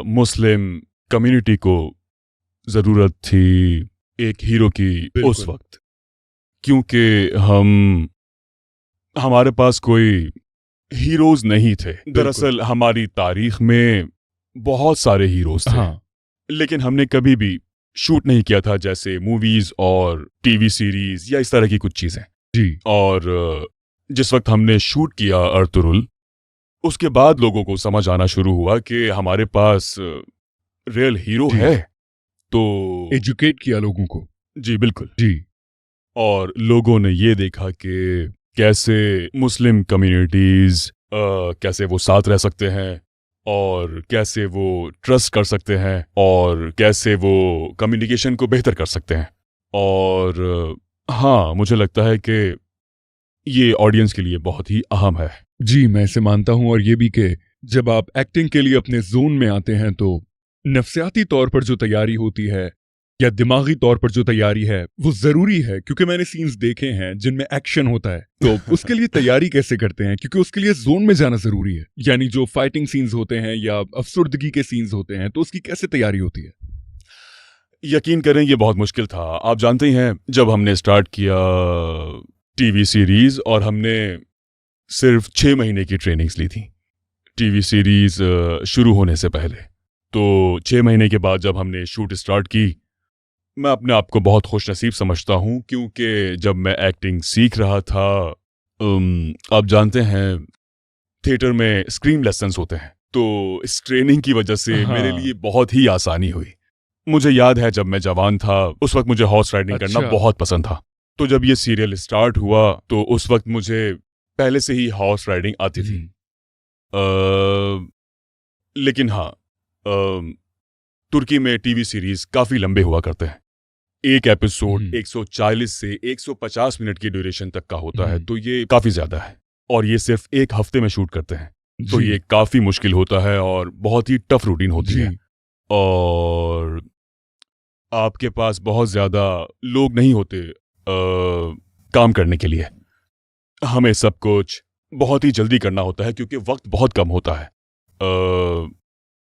Muslim community को ज़रूरत थी एक हीरो की उस वक्त, क्योंकि हमारे पास कोई हीरोज नहीं थे। दरअसल हमारी तारीख में बहुत सारे हीरोज थे, लेकिन हमने कभी भी शूट नहीं किया था, जैसे मूवीज और टीवी सीरीज या इस तरह की कुछ चीजें जी। और जिस वक्त हमने शूट किया अर्तुरुल, उसके बाद लोगों को समझ आना शुरू हुआ कि हमारे पास रियल हीरो है, तो एजुकेट किया लोगों को। जी बिल्कुल जी। और लोगों ने ये देखा कि कैसे मुस्लिम कम्युनिटीज कैसे वो साथ रह सकते हैं और कैसे वो ट्रस्ट कर सकते हैं और कैसे वो कम्युनिकेशन को बेहतर कर सकते हैं। और हाँ, मुझे लगता है कि ये ऑडियंस के लिए बहुत ही अहम है। जी, मैं इसे मानता हूं। और ये भी कि जब आप एक्टिंग के लिए अपने जोन में आते हैं तो नफ्सियाती तौर पर जो तैयारी होती है या दिमागी तौर पर जो तैयारी है वो जरूरी है, क्योंकि मैंने सीन्स देखे हैं जिनमें एक्शन होता है, तो उसके लिए तैयारी कैसे करते हैं? क्योंकि उसके लिए जोन में जाना जरूरी है। यानी जो फाइटिंग सीन्स होते हैं या अफसुर्दगी के सीन्स होते हैं, तो उसकी कैसे तैयारी होती है? यकीन करें ये बहुत मुश्किल था। आप जानते ही हैं, जब हमने स्टार्ट किया टीवी सीरीज और हमने सिर्फ 6 महीने की ट्रेनिंग्स ली थी टीवी सीरीज शुरू होने से पहले, तो 6 महीने के बाद जब हमने शूट स्टार्ट की, मैं अपने आप को बहुत खुशनसीब समझता हूँ, क्योंकि जब मैं एक्टिंग सीख रहा था, आप जानते हैं थिएटर में स्क्रीन लेसन्स होते हैं, तो इस ट्रेनिंग की वजह से मेरे लिए बहुत ही आसानी हुई। मुझे याद है जब मैं जवान था, उस वक्त मुझे हॉर्स राइडिंग करना बहुत पसंद था, तो जब ये सीरियल स्टार्ट हुआ तो उस वक्त मुझे पहले से ही हॉर्स राइडिंग आती थी। लेकिन हाँ, तुर्की में टीवी सीरीज काफी लंबे हुआ करते हैं। एक एपिसोड 140 से 150 मिनट की ड्यूरेशन तक का होता है, तो ये काफी ज्यादा है। और ये सिर्फ एक हफ्ते में शूट करते हैं, तो ये काफी मुश्किल होता है और बहुत ही टफ रूटीन होती है। और आपके पास बहुत ज्यादा लोग नहीं होते काम करने के लिए। हमें सब कुछ बहुत ही जल्दी करना होता है, क्योंकि वक्त बहुत कम होता है,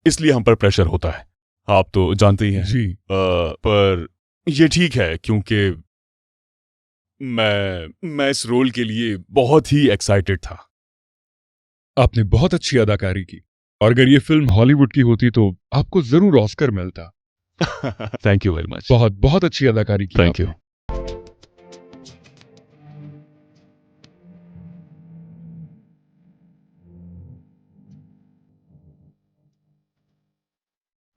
इसलिए हम पर प्रेशर होता है। आप तो जानते ही हैं जी। पर ये ठीक है, क्योंकि मैं इस रोल के लिए बहुत ही एक्साइटेड था। आपने बहुत अच्छी अदाकारी की, और अगर ये फिल्म हॉलीवुड की होती तो आपको जरूर ऑस्कर मिलता। Thank you very much. बहुत बहुत अच्छी अदाकारी की। Thank you.